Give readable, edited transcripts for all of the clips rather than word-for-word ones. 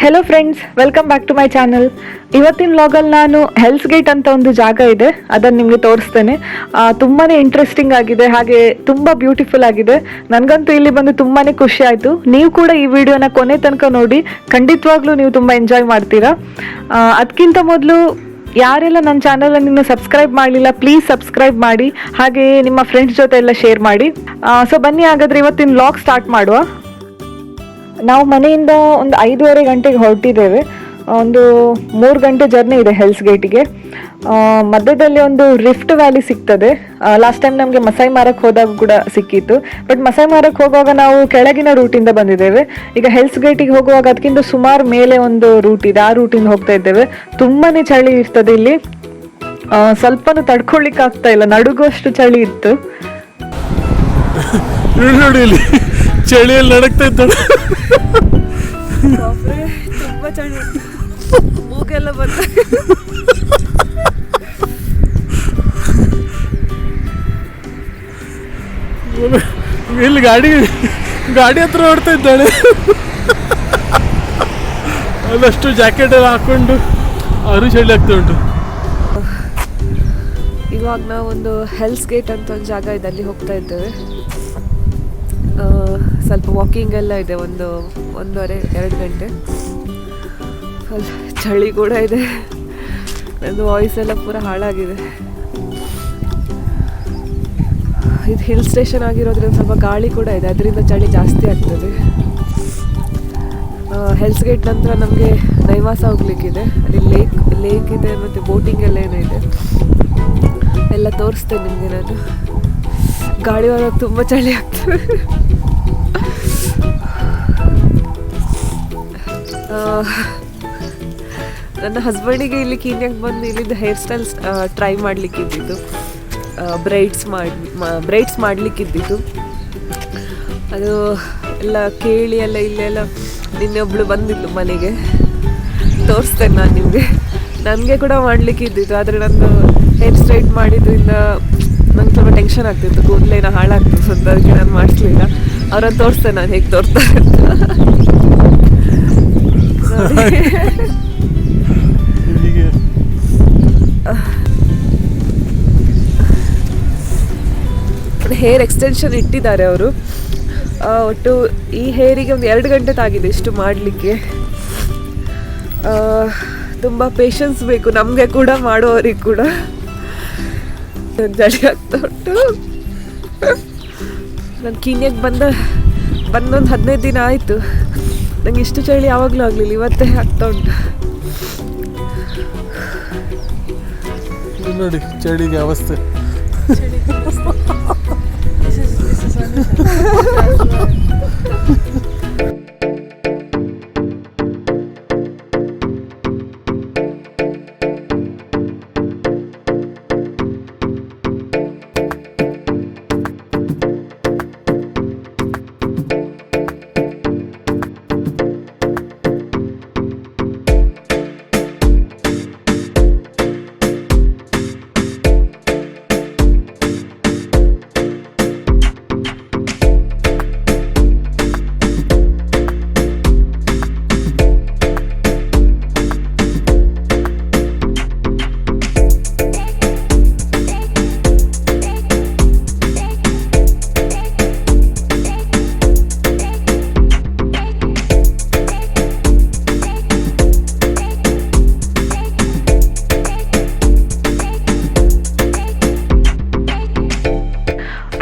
Hello friends, welcome back to my channel. ಇವತ್ತಿನ ವ್ಲಾಗಲ್ಲಿ ನಾನು ಹೆಲ್ಸ್ ಗೇಟ್ ಅಂತ ಒಂದು ಜಾಗ ಇದೆ, ಅದನ್ನು ನಿಮಗೆ ತೋರಿಸ್ತೇನೆ. ತುಂಬಾ ಇಂಟ್ರೆಸ್ಟಿಂಗ್ ಆಗಿದೆ, ಹಾಗೆ ತುಂಬ ಬ್ಯೂಟಿಫುಲ್ ಆಗಿದೆ. ನನಗಂತೂ ಇಲ್ಲಿ ಬಂದು ತುಂಬಾ ಖುಷಿ ಆಯಿತು. ನೀವು ಕೂಡ ಈ ವಿಡಿಯೋನ ಕೊನೆ ತನಕ ನೋಡಿ, ಖಂಡಿತವಾಗ್ಲೂ ನೀವು ತುಂಬ ಎಂಜಾಯ್ ಮಾಡ್ತೀರಾ. ಅದಕ್ಕಿಂತ ಮೊದಲು ಯಾರೆಲ್ಲ ನನ್ನ ಚಾನಲನ್ನು ಇನ್ನೂ ಸಬ್ಸ್ಕ್ರೈಬ್ ಮಾಡಲಿಲ್ಲ, ಪ್ಲೀಸ್ ಸಬ್ಸ್ಕ್ರೈಬ್ ಮಾಡಿ, ಹಾಗೆ ನಿಮ್ಮ ಫ್ರೆಂಡ್ಸ್ ಜೊತೆ ಎಲ್ಲ ಶೇರ್ ಮಾಡಿ. ಸೊ ಬನ್ನಿ, ಹಾಗಾದರೆ ಇವತ್ತಿನ ವ್ಲಾಗ್ ಸ್ಟಾರ್ಟ್ ಮಾಡುವ. ನಾವು ಮನೆಯಿಂದ ಒಂದು 5:30 ಗಂಟೆಗೆ ಹೊರಟಿದ್ದೇವೆ. ಒಂದು 3 ಗಂಟೆ ಜರ್ನಿ ಇದೆ ಹೆಲ್ಸ್ ಗೇಟಿಗೆ. ಮಧ್ಯದಲ್ಲಿ ಒಂದು ರಿಫ್ಟ್ ವ್ಯಾಲಿ ಸಿಗ್ತದೆ. ಲಾಸ್ಟ್ ಟೈಮ್ ನಮಗೆ ಮಸೈ ಮಾರಕ್ಕೆ ಹೋದಾಗ ಕೂಡ ಸಿಕ್ಕಿತ್ತು. ಬಟ್ ಮಸೈ ಮಾರಕ್ಕೆ ಹೋಗುವಾಗ ನಾವು ಕೆಳಗಿನ ರೂಟಿಂದ ಬಂದಿದ್ದೇವೆ. ಈಗ ಹೆಲ್ಸ್ ಗೇಟಿಗೆ ಹೋಗುವಾಗ ಅದಕ್ಕಿಂತ ಸುಮಾರು ಮೇಲೆ ಒಂದು ರೂಟ್ ಇದೆ, ಆ ರೂಟಿಂದ ಹೋಗ್ತಾ ಇದ್ದೇವೆ. ತುಂಬಾ ಚಳಿ ಇರ್ತದೆ ಇಲ್ಲಿ, ಸ್ವಲ್ಪನೂ ತಡ್ಕೊಳ್ಳಿಕ್ಕೆ ಆಗ್ತಾ ಇಲ್ಲ, ನಡುಗುವಷ್ಟು ಚಳಿ ಇತ್ತು. ನೋಡಿ ಇಲ್ಲಿ ಚಳಿಯಲ್ಲಿ ನಡಕ್ತಾ ಇದ್ದಾಳೆ. ತುಂಬಾ ಚಳಿ, ಮೂಗೆಲ್ಲ ಬಂದ. ಇಲ್ಲಿ ಗಾಡಿ ಹತ್ರ ಓಡ್ತಾ ಇದ್ದಾಳೆ. ಅದಷ್ಟು ಜಾಕೆಟ್ ಎಲ್ಲ ಹಾಕೊಂಡು ಅವರು ಚಳಿ ಆಗ್ತಾ ಉಂಟು. ಇವಾಗ ನಾವು ಒಂದು ಹೆಲ್ಸ್ ಗೇಟ್ ಅಂತ ಒಂದು ಜಾಗ ಇದೆ, ಅಲ್ಲಿ ಹೋಗ್ತಾ ಇದ್ದೇವೆ. ಸ್ವಲ್ಪ ವಾಕಿಂಗ್ ಎಲ್ಲ ಇದೆ, 1.5-2 ಗಂಟೆ. ಚಳಿ ಕೂಡ ಇದೆ, ನಂದು ವಾಯ್ಸ್ ಎಲ್ಲ ಪೂರ ಹಾಳಾಗಿದೆ. ಇದು ಹಿಲ್ ಸ್ಟೇಷನ್ ಆಗಿರೋದ್ರಿಂದ ಸ್ವಲ್ಪ ಗಾಳಿ ಕೂಡ ಇದೆ, ಅದರಿಂದ ಚಳಿ ಜಾಸ್ತಿ ಆಗ್ತದೆ. ಹೆಲ್ಸ್ ಗೇಟ್ ನಂತರ ನಮಗೆ ನೈವಾಸ ಹೋಗ್ಲಿಕ್ಕಿದೆ. ಅಲ್ಲಿ ಲೇಕ್ ಇದೆ ಮತ್ತು ಬೋಟಿಂಗ್ ಎಲ್ಲ ಏನಿದೆ ಎಲ್ಲ ತೋರಿಸ್ತೇನೆ ನಿಮಗೆ ನಾನು. ಗಾಳಿ ಒಳಗೆ ತುಂಬ ಚಳಿ ಆಗ್ತದೆ. ನನ್ನ ಹಸ್ಬೆಂಡಿಗೆ ಇಲ್ಲಿ ಕೀನ್ಯಾಗೆ ಬಂದು ಇಲ್ಲಿಂದ ಹೇರ್ ಸ್ಟೈಲ್ಸ್ ಟ್ರೈ ಮಾಡಲಿಕ್ಕಿದ್ದಿದ್ದು, ಬ್ರೈಡ್ಸ್ ಮಾಡಲಿಕ್ಕಿದ್ದಿದ್ದು. ಅದು ಎಲ್ಲ ಕೇಳಿ ಎಲ್ಲ ಇಲ್ಲೆಲ್ಲ ನಿನ್ನೆ ಒಬ್ಳು ಬಂದಿದ್ದು ಮನೆಗೆ, ತೋರಿಸ್ತೇನೆ ನಾನು ನಿಮಗೆ. ನನಗೆ ಕೂಡ ಮಾಡಲಿಕ್ಕಿದ್ದಿದ್ದು, ಆದರೆ ನಂದು ಹೇರ್ ಸ್ಟ್ರೈಟ್ ಮಾಡಿದ್ರಿಂದ ನಂಗೆ ಸ್ವಲ್ಪ ಟೆನ್ಷನ್ ಆಗ್ತಿತ್ತು, ಕೂದಲೇನೋ ಹಾಳಾಗ್ತಿತ್ತು. ಸೊ ಅದಕ್ಕೆ ನಾನು ಮಾಡಿಸ್ಲಿಲ್ಲ. ಅವ್ರನ್ನ ತೋರಿಸ್ತೇನೆ ನಾನು ಹೇಗೆ ತೋರಿಸ್ತಾರೆ ಅಂತ. ಹೇರ್ ಎಕ್ಸ್ಟೆನ್ಷನ್ ಇಟ್ಟಿದ್ದಾರೆ ಅವರು. ಒಟ್ಟು ಈ ಹೇರಿಗೆ ಒಂದು 2 ಗಂಟೆ ತಾಗಿದೆ ಇಷ್ಟು ಮಾಡಲಿಕ್ಕೆ. ತುಂಬ ಪೇಷನ್ಸ್ ಬೇಕು ನಮಗೆ ಕೂಡ, ಮಾಡುವವರಿಗೆ ಕೂಡ. ಚಳಿ ಆಗ್ತಾ ಉಂಟು. ನಾನು ಕೀನ್ಯಾಗೆ ಬಂದೊಂದು 15 ದಿನ ಆಯಿತು. ನಂಗೆ ಇಷ್ಟು ಚಳಿ ಯಾವಾಗಲೂ ಆಗಲಿಲ್ಲ, ಇವತ್ತೇ ಆಗ್ತಾ ಉಂಟು. ನೋಡಿ ಚಳಿಗೆ ಅವಸ್ಥೆ.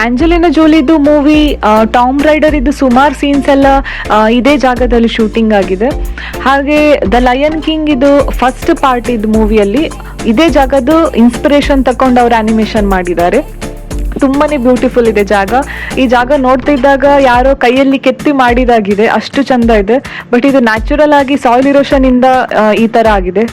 ಆಂಜಲಿನಾ ಜೋಲಿದು ಮೂವಿ ಟಾಮ್ ರೈಡರ್ ಇದು ಸುಮಾರು ಸೀನ್ಸ್ ಎಲ್ಲ ಇದೇ ಜಾಗದಲ್ಲಿ ಶೂಟಿಂಗ್ ಆಗಿದೆ. ಹಾಗೆ ದ ಲಯನ್ ಕಿಂಗ್ ಇದು ಫಸ್ಟ್ ಪಾರ್ಟ್ ಇದು ಮೂವಿಯಲ್ಲಿ ಇದೇ ಜಾಗದ್ದು ಇನ್ಸ್ಪಿರೇಷನ್ ತಕೊಂಡು ಅವ್ರು ಆನಿಮೇಷನ್ ಮಾಡಿದ್ದಾರೆ. ತುಂಬಾನೇ ಬ್ಯೂಟಿಫುಲ್ ಇದೆ ಜಾಗ. ಈ ಜಾಗ ನೋಡ್ತಾ ಇದ್ದಾಗ ಯಾರೋ ಕೈಯಲ್ಲಿ ಕೆತ್ತಿ ಮಾಡಿದಾಗಿದೆ, ಅಷ್ಟು ಚಂದ ಇದೆ. ಬಟ್ ಇದು ನ್ಯಾಚುರಲ್ ಆಗಿ ಸಾಯಿಲ್ ಇರೋಷನ್ ಇಂದ ಈ ತರ ಆಗಿದೆ.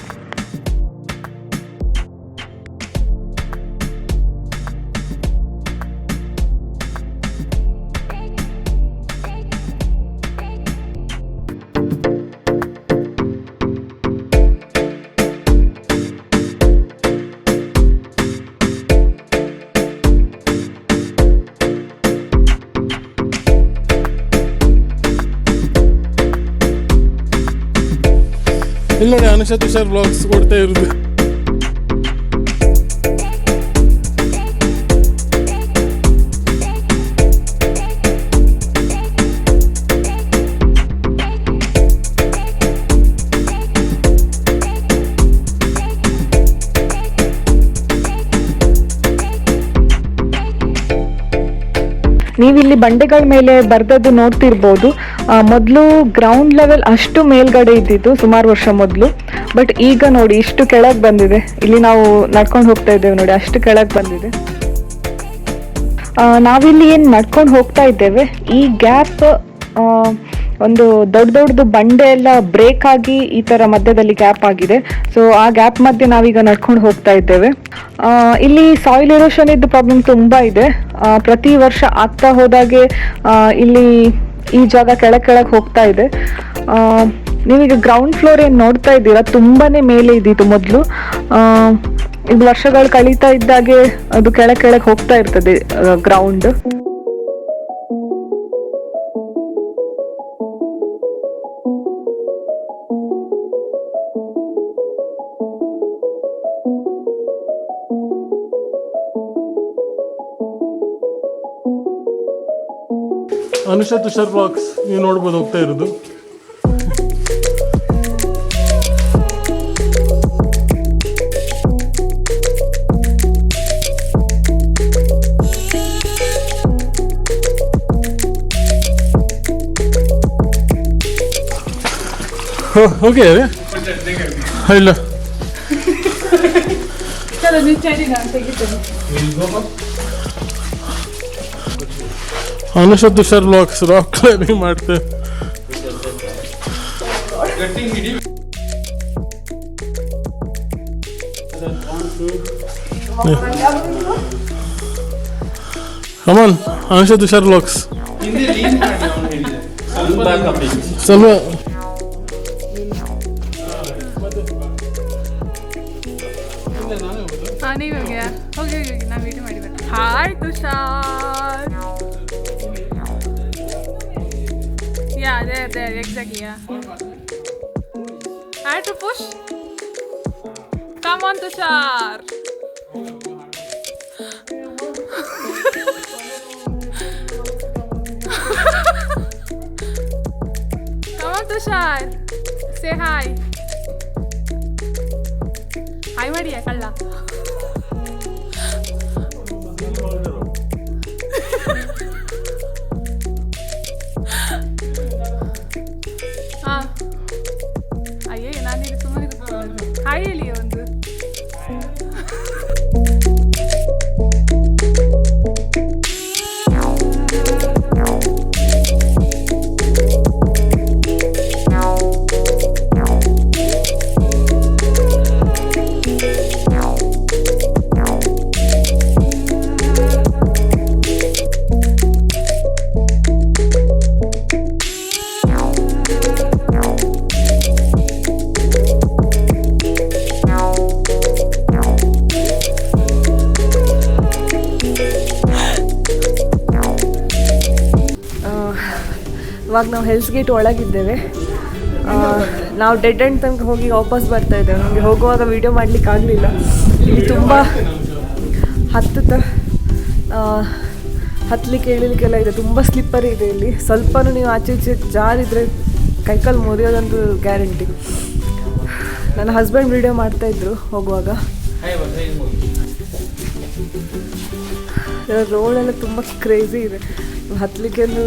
ಇಲ್ಲಿ ನೋಡಿ ಅನುಷಾ ತುಷಾರ್ ಬ್ಲಾಗ್ಸ್ ಕೊಡ್ತಾ ಇರೋದು. ನೀವಿಲ್ಲಿ ಬಂಡೆಗಳ ಮೇಲೆ ಬರ್ದದ್ದು ನೋಡ್ತಿರ್ಬೋದು. ಮೊದಲು ಗ್ರೌಂಡ್ ಲೆವೆಲ್ ಅಷ್ಟು ಮೇಲ್ಗಡೆ ಇದ್ದಿದ್ದು ಸುಮಾರು ವರ್ಷ ಮೊದಲು. ಬಟ್ ಈಗ ನೋಡಿ ಇಷ್ಟು ಕೆಳಗೆ ಬಂದಿದೆ. ಇಲ್ಲಿ ನಾವು ನಡ್ಕೊಂಡು ಹೋಗ್ತಾ ಇದ್ದೇವೆ ನೋಡಿ, ಅಷ್ಟು ಕೆಳಗೆ ಬಂದಿದೆ. ನಾವಿಲ್ಲಿ ಏನು ನಡ್ಕೊಂಡು ಹೋಗ್ತಾ ಇದ್ದೇವೆ, ಈ ಗ್ಯಾಪ್ ಒಂದು ದೊಡ್ಡದು ಬಂಡೆ ಎಲ್ಲ ಬ್ರೇಕ್ ಆಗಿ ಈ ತರ ಮಧ್ಯದಲ್ಲಿ ಗ್ಯಾಪ್ ಆಗಿದೆ. ಸೊ ಆ ಗ್ಯಾಪ್ ಮಧ್ಯೆ ನಾವೀಗ ನಡ್ಕೊಂಡು ಹೋಗ್ತಾ ಇದ್ದೇವೆ. ಇಲ್ಲಿ ಸಾಯಿಲ್ ಎರೋಷನ್ ಇದ್ದು ಪ್ರಾಬ್ಲಮ್ ತುಂಬಾ ಇದೆ. ಪ್ರತಿ ವರ್ಷ ಆಗ್ತಾ ಹೋದಾಗೆ ಇಲ್ಲಿ ಈ ಜಾಗ ಕೆಳಗೆ ಹೋಗ್ತಾ ಇದೆ. ನೀವೀಗ ಗ್ರೌಂಡ್ ಫ್ಲೋರ್ ಏನು ನೋಡ್ತಾ ಇದ್ದೀರಾ, ತುಂಬಾನೇ ಮೇಲೆ ಇದ್ದಿತ್ತು ಮೊದಲು. ಇದು ವರ್ಷಗಳು ಕಳೀತಾ ಇದ್ದಾಗೆ ಅದು ಕೆಳಗೆ ಹೋಗ್ತಾ ಇರ್ತದೆ ಗ್ರೌಂಡ್. ಅನುಷಾ ತುಷಾರ್ ಬ್ಲಾಗ್ಸ್ ನೀವು ನೋಡ್ಬೋದು ಹೋಗ್ತಾ ಇರೋದು. ಓಕೆ ಇಲ್ಲ Anusha Tushar blogs rock climbing ಮಾಡ್ತೇವೆ. ಕಮಾನ್ ಅನುಷಾ ತುಷಾರ್ ಬ್ಲಾಗ್ಸ್ ಸ್ವಲ್ಪ ಹೋಗಿ ನಾವು ವಿಡಿಯೋ ಮಾಡಿ ಬರ್ತೀವಿ. Hi Tushar. Yeah, there, exactly, yeah. I have to push. Come on, Tushar. Come on, Tushar. Say hi. Hi, Maria, kalla. ಅಯ್ಯೇ ನಾನಿಲ್ಲಿ ಸುಮ್ಮನೆ ಹಾಯ್ ಹೇಳಿ ಒಂದು. ಇವಾಗ ನಾವು ಹೆಲ್ಸ್ ಗೇಟ್ ಒಳಗಿದ್ದೇವೆ. ನಾವು ಡೆಡ್ ಎಂಡ್ ತನಕ ಹೋಗಿ ವಾಪಸ್ ಬರ್ತಾ ಇದ್ದೇವೆ. ನಮಗೆ ಹೋಗುವಾಗ ವೀಡಿಯೋ ಮಾಡಲಿಕ್ಕೆ ಆಗಲಿಲ್ಲ. ಇಲ್ಲಿ ತುಂಬ ಹತ್ತಲಿಕ್ಕೆ ಇಳಿಲಿಕ್ಕೆಲ್ಲ ಇದೆ. ತುಂಬ ಸ್ಲಿಪ್ಪರಿ ಇದೆ ಇಲ್ಲಿ. ಸ್ವಲ್ಪನೂ ನೀವು ಆಚೆ ಈಚೆ ಜಾರಿದ್ರೆ ಕೈಕಾಲು ಮುರಿಯೋದಂತೂ ಗ್ಯಾರಂಟಿ. ನನ್ನ ಹಸ್ಬೆಂಡ್ ವೀಡಿಯೋ ಮಾಡ್ತಾಯಿದ್ರು ಹೋಗುವಾಗ. ರೋಡೆಲ್ಲ ತುಂಬ ಕ್ರೇಜಿ ಇದೆ. ಹತ್ತಲಿಕ್ಕೆಂದು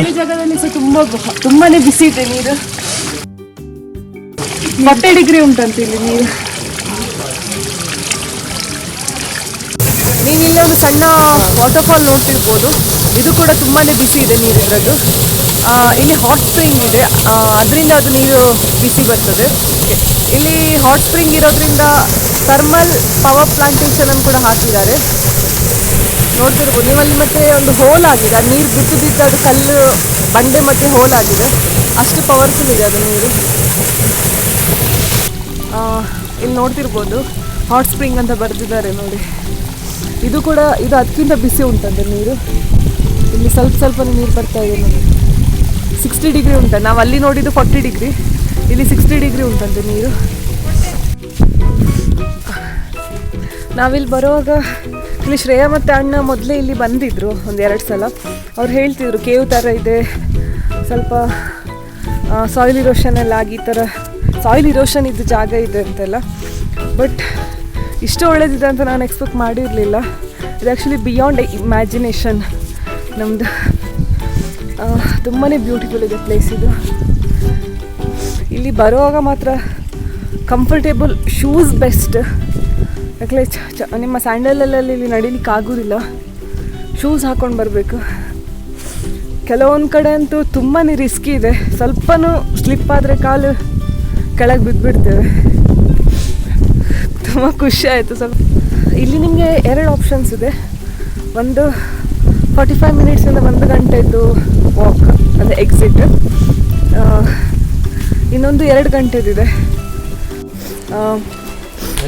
ಈ ಜಾಗದಲ್ಲಿ ಸಹ ತುಂಬಾನೇ ಬಿಸಿ ಇದೆ ನೀರು. 40 ಡಿಗ್ರಿ ಉಂಟಂತ ಇಲ್ಲಿ ನೀರು. ನೀವು ಇಲ್ಲಿ ಒಂದು ಸಣ್ಣ ವಾಟರ್ಫಾಲ್ ನೋಡ್ತಿರ್ಬೋದು. ಇದು ಕೂಡ ತುಂಬಾನೇ ಬಿಸಿ ಇದೆ ನೀರಿದ್ರದ್ದು. ಇಲ್ಲಿ ಹಾಟ್ ಸ್ಪ್ರಿಂಗ್ ಇದೆ, ಅದರಿಂದ ಅದು ನೀರು ಬಿಸಿ ಬರ್ತದೆ. ಇಲ್ಲಿ ಹಾಟ್ ಸ್ಪ್ರಿಂಗ್ ಇರೋದ್ರಿಂದ ಥರ್ಮಲ್ ಪವರ್ ಪ್ಲಾಂಟೇಶನ್ ಅನ್ನು ಕೂಡ ಹಾಕಿದ್ದಾರೆ, ನೋಡ್ತಿರ್ಬೋದು ನೀವಲ್ಲಿ. ಮತ್ತೆ ಒಂದು ಹೋಲ್ ಆಗಿದೆ, ಅದು ನೀರು ಬಿದ್ದು ಬಿದ್ದು ಅದು ಕಲ್ಲು ಬಂಡೆ ಮಧ್ಯೆ ಹೋಲ್ ಆಗಿದೆ, ಅಷ್ಟು ಪವರ್ಫುಲ್ ಇದೆ ಅದು ನೀರು. ಇಲ್ಲಿ ನೋಡ್ತಿರ್ಬೋದು ಹಾಟ್ ಸ್ಪ್ರಿಂಗ್ ಅಂತ ಬರೆದಿದ್ದಾರೆ ನೋಡಿ. ಇದು ಅದಕ್ಕಿಂತ ಬಿಸಿ ಉಂಟಂತೆ ನೀರು. ಇಲ್ಲಿ ಸ್ವಲ್ಪ ನೀರು ಬರ್ತಾ ಇದೆ ನೋಡಿ. 60 ಡಿಗ್ರಿ ಉಂಟು, ನಾವು ಅಲ್ಲಿ ನೋಡಿದ್ದು 40 ಡಿಗ್ರಿ, ಇಲ್ಲಿ 60 ಡಿಗ್ರಿ ಉಂಟಂತೆ ನೀರು. ನಾವಿಲ್ಲಿ ಬರುವಾಗ ಇಲ್ಲಿ ಶ್ರೇಯಾ ಮತ್ತು ಅಣ್ಣ ಮೊದಲೇ ಇಲ್ಲಿ ಬಂದಿದ್ದರು ಒಂದು 2 ಸಲ. ಅವ್ರು ಹೇಳ್ತಿದ್ರು ಕೇವ್ ಥರ ಇದೆ, ಸ್ವಲ್ಪ ಸಾಯಿಲ್ ಇರೋಷನ್ ಎಲ್ಲ ಆಗಿ ಈ ಥರ ಸಾಯಿಲ್ ಇರೋಷನ್ ಇದ್ದ ಜಾಗ ಇದೆ ಅಂತೆಲ್ಲ. ಬಟ್ ಇಷ್ಟು ಒಳ್ಳೇದಿದೆ ಅಂತ ನಾನು ಎಕ್ಸ್ಪೆಕ್ಟ್ ಮಾಡಿರಲಿಲ್ಲ. ಇದು ಆ್ಯಕ್ಚುಲಿ ಬಿಯಾಂಡ್ ಇಮ್ಯಾಜಿನೇಷನ್ ನಮ್ಮದು. ತುಂಬಾ ಬ್ಯೂಟಿಫುಲ್ ಇದೆ ಪ್ಲೇಸ್ ಇದು. ಇಲ್ಲಿ ಬರುವಾಗ ಮಾತ್ರ ಕಂಫರ್ಟೇಬಲ್ ಶೂಸ್ ಬೆಸ್ಟ್, ಯಾಕಂದರೆ ನಿಮ್ಮ ಸ್ಯಾಂಡಲಲ್ಲಿ ಇಲ್ಲಿ ನಡೀಲಿಕ್ಕೆ ಆಗೋದಿಲ್ಲ, ಶೂಸ್ ಹಾಕ್ಕೊಂಡು ಬರಬೇಕು. ಕೆಲವೊಂದು ಕಡೆ ಅಂತೂ ತುಂಬಾ ರಿಸ್ಕಿ ಇದೆ, ಸ್ವಲ್ಪನೂ ಸ್ಲಿಪ್ ಆದರೆ ಕಾಲು ಕೆಳಗೆ ಬಿದ್ದುಬಿಡ್ತೇವೆ. ತುಂಬ ಖುಷಿ ಆಯಿತು ಸ್ವಲ್ಪ. ಇಲ್ಲಿ ನಿಮಗೆ 2 ಆಪ್ಷನ್ಸ್ ಇದೆ, ಒಂದು 45 ಮಿನಿಟ್ಸಿಂದ 1 ಗಂಟೆದು ವಾಕ್ ಅಂದರೆ ಎಕ್ಸಿಟ್, ಇನ್ನೊಂದು 2 ಗಂಟೆದಿದೆ.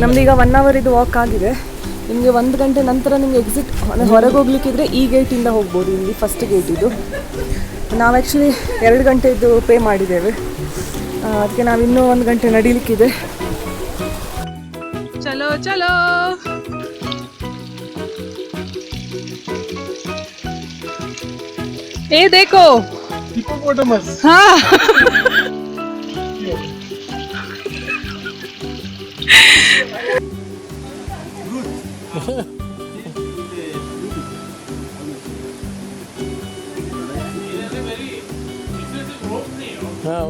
ನಮ್ದೀಗ 1 ಅವರಿದು ವಾಕ್ ಆಗಿದೆ. ನಿಮಗೆ 1 ಗಂಟೆ ನಂತರ ನಿಮಗೆ ಎಕ್ಸಿಟ್ ಹೊರಗೆ ಹೋಗ್ಲಿಕ್ಕಿದ್ರೆ ಈ ಗೇಟಿಂದ ಹೋಗ್ಬೋದು, ಇಲ್ಲಿ ಫಸ್ಟ್ ಗೇಟ್ ಇದು. ನಾವು ಆ್ಯಕ್ಚುಲಿ 2 ಗಂಟೆದು ಪೇ ಮಾಡಿದ್ದೇವೆ, ಅದಕ್ಕೆ ನಾವು ಇನ್ನೂ 1 ಗಂಟೆ ನಡೀಲಿಕ್ಕಿದೆ. ಚಲೋ ಚಲೋ. ए देखो हिप्पोपोटामस. हाँ हाँ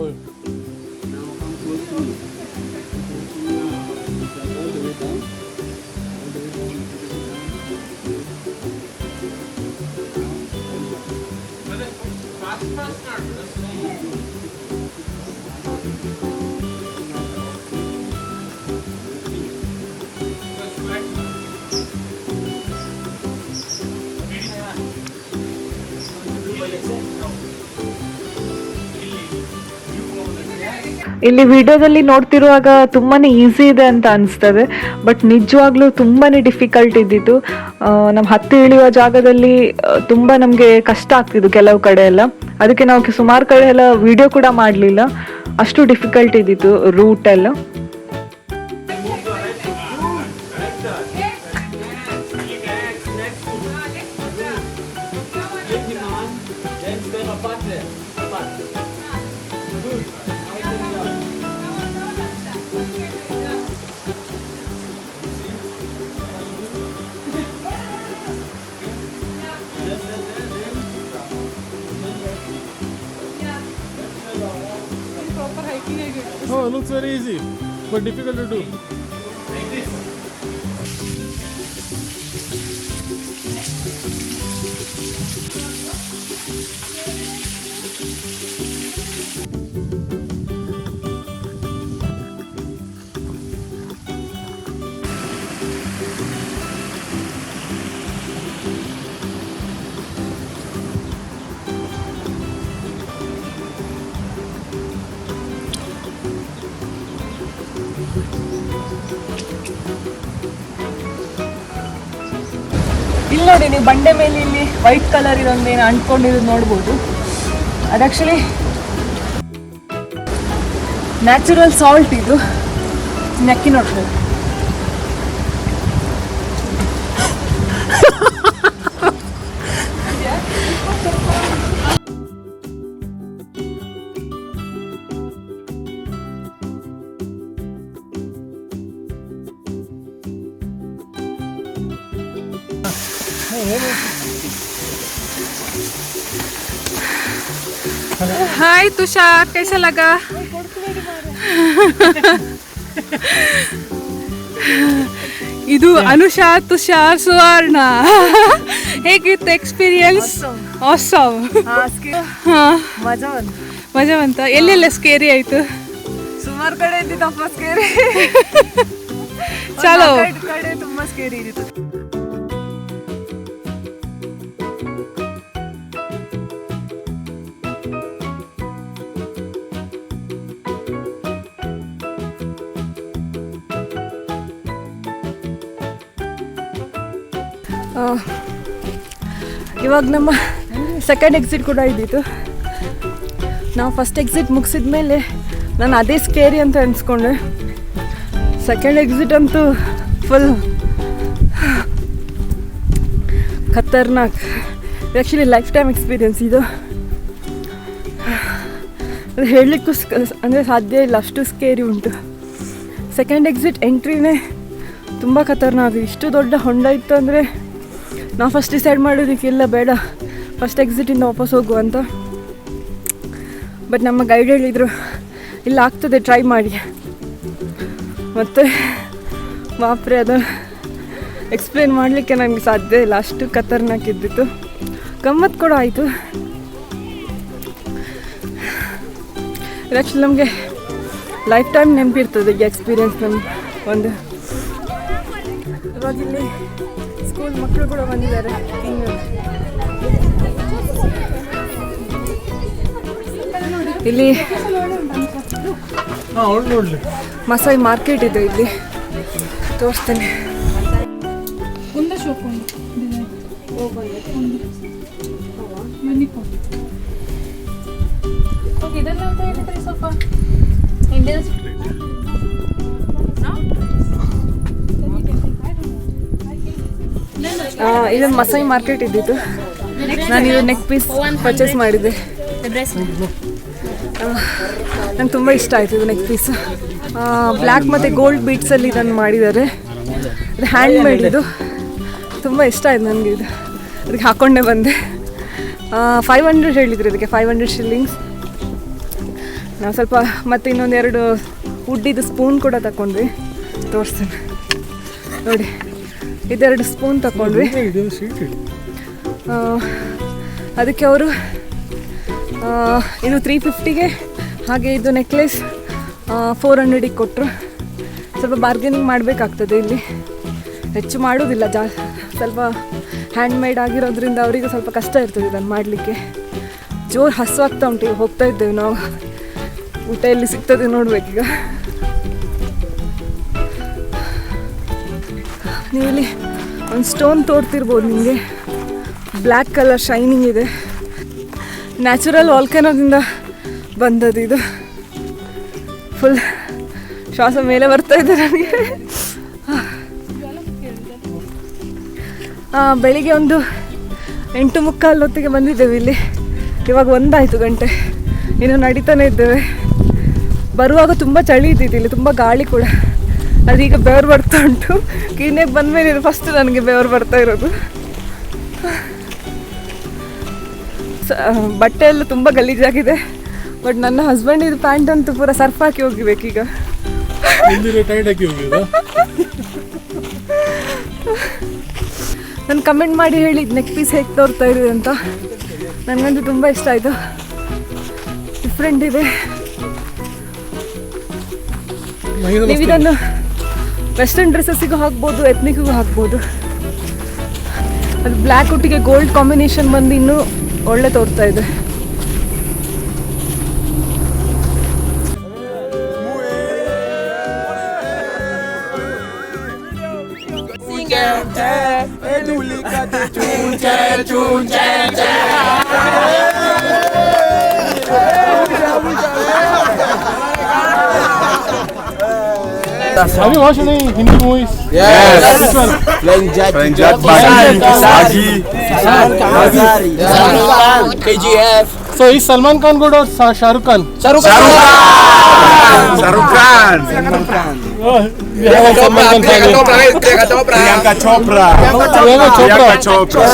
ಇಲ್ಲಿ ವಿಡಿಯೋದಲ್ಲಿ ನೋಡ್ತಿರುವಾಗ ತುಂಬಾನೇ ಈಸಿ ಇದೆ ಅಂತ ಅನಿಸ್ತದೆ, ಬಟ್ ನಿಜವಾಗ್ಲೂ ತುಂಬಾನೇ ಡಿಫಿಕಲ್ಟ್ ಇದ್ದಿತ್ತು. ನಮ್ಮ ಹತ್ತಿ ಇಳಿಯುವ ಜಾಗದಲ್ಲಿ ತುಂಬ ನಮಗೆ ಕಷ್ಟ ಆಗ್ತಿದ್ದು ಕೆಲವು ಕಡೆ ಎಲ್ಲ, ಅದಕ್ಕೆ ನಾವು ಸುಮಾರು ಕಡೆ ಎಲ್ಲ ವಿಡಿಯೋ ಕೂಡ ಮಾಡಲಿಲ್ಲ, ಅಷ್ಟು ಡಿಫಿಕಲ್ಟ್ ಇದ್ದಿತ್ತು ರೂಟ್ ಎಲ್ಲ. Oh, it looks very easy, but difficult to do. ಇಲ್ಲಿ ನೋಡಿ, ನೀವು ಬಂಡೆ ಮೇಲೆ ಇಲ್ಲಿ ವೈಟ್ ಕಲರ್ ಇದೊಂದೇನು ಅಂಟ್ಕೊಂಡಿರೋದು ನೋಡ್ಬೋದು. ಅದು ಆ್ಯಕ್ಚುಲಿ ನ್ಯಾಚುರಲ್ ಸಾಲ್ಟ್, ಇದು ನೆಕ್ಕಿ ನೋಡ್ಬೋದು. हाय तुषार, कैसा लगा? ಇದು ಅನುಷಾ, ತುಷಾರ್, ಸುವರ್ಣ. ಹೇಗಿತ್ತು ಎಕ್ಸ್ಪೀರಿಯನ್ಸ್? ಆಸಮ್. ಮಜಾ ಬಂತು. ಮಜಾ ಬಂತ? ಎಲ್ಲೆಲ್ಲ ಸ್ಕೇರಿ ಆಯ್ತು? ಸುಮಾರು ಕಡೆ ಇದ್ದಿದ್ದಪ್ಪ ಸ್ಕೇರಿ. ಚಲೋ. ಕಡೆ ತುಂಬಾ ಸ್ಕೇರಿ ಇದ್ದಿತ್ತು. ಇವಾಗ ನಮ್ಮ ಸೆಕೆಂಡ್ ಎಕ್ಸಿಟ್ ಕೂಡ ಇದ್ದಿತ್ತು. ನಾವು ಫಸ್ಟ್ ಎಕ್ಸಿಟ್ ಮುಗಿಸಿದ ಮೇಲೆ ನಾನು ಅದೇ ಸ್ಕೇರಿ ಅಂತ ಅನ್ಸ್ಕೊಂಡೆ. ಸೆಕೆಂಡ್ ಎಕ್ಸಿಟ್ ಅಂತೂ ಫುಲ್ ಖತರ್ನಾಕ್. ಆ್ಯಕ್ಚುಲಿ ಲೈಫ್ ಟೈಮ್ ಎಕ್ಸ್ಪೀರಿಯನ್ಸ್ ಇದು. ಅದು ಹೇಳಲಿಕ್ಕೂ ಅಂದರೆ ಸಾಧ್ಯ ಇಲ್ಲ, ಅಷ್ಟು ಸ್ಕೇರಿ ಉಂಟು. ಸೆಕೆಂಡ್ ಎಕ್ಸಿಟ್ ಎಂಟ್ರಿನೇ ತುಂಬ ಖತರ್ನಾಕ್. ಇಷ್ಟು ದೊಡ್ಡ ಹೊಂಡ ಇತ್ತು ಅಂದರೆ ನಾವು ಫಸ್ಟ್ ಡಿಸೈಡ್ ಮಾಡೋದಕ್ಕಿಲ್ಲ, ಬೇಡ ಫಸ್ಟ್ ಎಕ್ಸಿಟಿಂದ ವಾಪಸ್ ಹೋಗುವ ಅಂತ. ಬಟ್ ನಮ್ಮ ಗೈಡ್ ಹೇಳಿದರು ಇಲ್ಲ ಆಗ್ತದೆ, ಟ್ರೈ ಮಾಡಿ. ಮತ್ತು ಬಾಪ್ರೆ, ಅದು ಎಕ್ಸ್ಪ್ಲೇನ್ ಮಾಡಲಿಕ್ಕೆ ನನಗೆ ಸಾಧ್ಯ ಇಲ್ಲ, ಅಷ್ಟು ಖತರ್ನಾಕ್ ಇದ್ದಿತ್ತು. ಗಮ್ಮತ್ತು ಕೂಡ ಆಯಿತು. ಆ್ಯಕ್ಚುಲಿ ನಮಗೆ ಲೈಫ್ ಟೈಮ್ ನೆನಪಿರ್ತದೆ ಈ ಎಕ್ಸ್ಪೀರಿಯನ್ಸ್. ನಮ್ಮ ಒಂದು ಇವಾಗ ಇಲ್ಲಿ ಸ್ಕೂಲ್ ಮಕ್ಕಳು ಕೂಡ ಬಂದಿದ್ದಾರೆ. ಇಲ್ಲಿ ಮಸಾಯಿ ಮಾರ್ಕೆಟ್ ಇದೆ, ಇಲ್ಲಿ ತೋರಿಸ್ತೇನೆ. ಇದು ಮಸಾಯಿ ಮಾರ್ಕೆಟ್ ಇದ್ದಿತ್ತು. ನಾನು ಇದು ನೆಕ್ ಪೀಸ್ ಪರ್ಚೇಸ್ ಮಾಡಿದ್ದೆ. ನಂಗೆ ತುಂಬ ಇಷ್ಟ ಆಯಿತು ಇದು ನೆಕ್ ಪೀಸ್. ಬ್ಲ್ಯಾಕ್ ಮತ್ತು ಗೋಲ್ಡ್ ಬೀಟ್ಸಲ್ಲಿ ಇದನ್ನು ಮಾಡಿದ್ದಾರೆ. ಇದು ಹ್ಯಾಂಡ್ ಮೇಡ್. ಇದು ತುಂಬ ಇಷ್ಟ ಆಯಿತು ನನಗೆ. ಇದು ಅದಕ್ಕೆ ಹಾಕ್ಕೊಂಡೇ ಬಂದೆ. 500 ಹೇಳಿದ್ರು ಇದಕ್ಕೆ, 500 ಶಿಲ್ಲಿಂಗ್ಸ್. ನಾವು ಸ್ವಲ್ಪ ಮತ್ತು ಇನ್ನೊಂದೆರಡು ವುಡ್ಡಿದು ಸ್ಪೂನ್ ಕೂಡ ತಗೊಂಡ್ವಿ, ತೋರಿಸ್ತೇನೆ ನೋಡಿ. ಇದೆರಡು ಸ್ಪೂನ್ ತಗೊಂಡ್ವಿ. ಅದಕ್ಕೆ ಅವರು ಇದು 350ಗೆ, ಹಾಗೆ ಇದು ನೆಕ್ಲೆಸ್ 400ಗೆ ಕೊಟ್ಟರು. ಸ್ವಲ್ಪ ಬಾರ್ಗೇನಿಂಗ್ ಮಾಡಬೇಕಾಗ್ತದೆ ಇಲ್ಲಿ, ಹೆಚ್ಚು ಮಾಡೋದಿಲ್ಲ. ಸ್ವಲ್ಪ ಹ್ಯಾಂಡ್ ಮೇಡ್ ಆಗಿರೋದ್ರಿಂದ ಅವರಿಗೆ ಸ್ವಲ್ಪ ಕಷ್ಟ ಇರ್ತದೆ ಇದನ್ನು ಮಾಡಲಿಕ್ಕೆ. ಜೋರು ಹಸುವಾಗ್ತಾ ಉಂಟು. ಈಗ ಹೋಗ್ತಾ ಇದ್ದೇವೆ ನಾವು. ಊಟ ಎಲ್ಲಿ ಸಿಗ್ತದೆ ನೋಡ್ಬೇಕೀಗ. ನೀವು ಇಲ್ಲಿ ಒಂದು ಸ್ಟೋನ್ ತೋರ್ತಿರ್ಬೋದು ನಿಮಗೆ, ಬ್ಲ್ಯಾಕ್ ಕಲರ್ ಶೈನಿಂಗ್ ಇದೆ. ನ್ಯಾಚುರಲ್ ವಾಲ್ಕನೋದಿಂದ ಬಂದದ್ದು ಇದು. ಫುಲ್ ಶ್ವಾಸ ಮೇಲೆ ಬರ್ತಾ ಇದೆ ನನಗೆ. ಬೆಳಿಗ್ಗೆ ಒಂದು 8:45 ಹೊತ್ತಿಗೆ ಬಂದಿದ್ದೇವೆ ಇಲ್ಲಿ. ಇವಾಗ 1 ಗಂಟೆ, ಇನ್ನು ನಡೀತಾನೆ ಇದ್ದೇವೆ. ಬರುವಾಗ ತುಂಬ ಚಳಿ ಇದ್ದಿತ್ತು, ಇಲ್ಲಿ ತುಂಬ ಗಾಳಿ ಕೂಡ. ಅದೀಗ ಬೆವರು ಬರ್ತಾ ಉಂಟು. ಕ್ಲೀನಾಗಿ ಬಂದಮೇಲೆ ಇದು ಫಸ್ಟ್ ನನಗೆ ಬೆವರು ಬರ್ತಾ ಇರೋದು. ಬಟ್ಟೆ ಎಲ್ಲ ತುಂಬ ಗಲೀಜಾಗಿದೆ. ಬಟ್ ನನ್ನ ಹಸ್ಬೆಂಡ್ ಇದು ಪ್ಯಾಂಟ್ ಅಂತೂ ಪೂರ ಸರ್ಫ್ ಹಾಕಿ ಹೋಗಿಬೇಕೀಗ. ನಾನು ಕಮೆಂಟ್ ಮಾಡಿ ಹೇಳಿ ನೆಕ್ ಪೀಸ್ ಹೇಗೆ ತೋರ್ತಾ ಇದೆ ಅಂತ. ನನಗಂತೂ ತುಂಬ ಇಷ್ಟ ಆಯಿತು. ಡಿಫ್ರೆಂಟ್ ಇದೆ. ನೀವು ಇದನ್ನು ವೆಸ್ಟರ್ನ್ ಡ್ರೆಸ್ಸಸ್ಸಿಗೂ ಹಾಕ್ಬೋದು, ಎತ್ನಿಕ್ಗೂ ಹಾಕ್ಬೋದು. ಅದು ಬ್ಲ್ಯಾಕ್ ಒಟ್ಟಿಗೆ ಗೋಲ್ಡ್ ಕಾಂಬಿನೇಷನ್ ಬಂದು ಇನ್ನೂ ಒಳ್ಳೆ ತೋರ್ತಾ ಇದೆ. Have you watched any Hindi movies? Yes. Which one? Playing Jack, KGF. So is Salman Khan good or Shah Rukh Khan? Shahrukh Khan. Oh, we have a Salman Khan fan. Priyanka Chopra. Priyanka Chopra.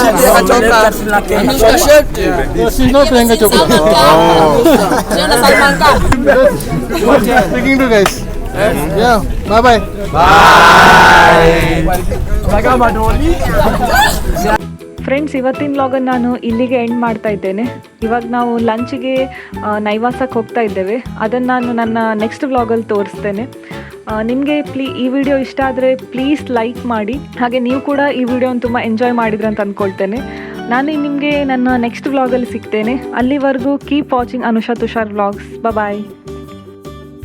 Anushka Shetty. No, she's not Priyanka Chopra. Salman Khan. Speaking to guys. Yeah. Bye bye. Friends, ಇವತ್ತಿನ ವ್ಲಾಗನ್ನು ನಾನು ಇಲ್ಲಿಗೆ end ಮಾಡ್ತಾ ಇದ್ದೇನೆ. ಇವಾಗ ನಾವು ಲಂಚ್ಗೆ ನೈವಾಸಕ್ಕೆ ಹೋಗ್ತಾ ಇದ್ದೇವೆ. ಅದನ್ನು ನಾನು ನನ್ನ ನೆಕ್ಸ್ಟ್ ವ್ಲಾಗಲ್ಲಿ ತೋರಿಸ್ತೇನೆ. ನಿಮಗೆ ಈ ವಿಡಿಯೋ ಇಷ್ಟ ಆದರೆ ಪ್ಲೀಸ್ ಲೈಕ್ ಮಾಡಿ. ಹಾಗೆ ನೀವು ಕೂಡ ಈ ವಿಡಿಯೋನ ತುಂಬ ಎಂಜಾಯ್ ಮಾಡಿದ್ರಿ ಅಂತ ಅಂದ್ಕೊಳ್ತೇನೆ. ನಾನು ನಿಮಗೆ ನನ್ನ ನೆಕ್ಸ್ಟ್ ವ್ಲಾಗಲ್ಲಿ ಸಿಗ್ತೇನೆ. ಅಲ್ಲಿವರೆಗೂ keep watching Anusha Tushar vlogs. ಬಾಯ್.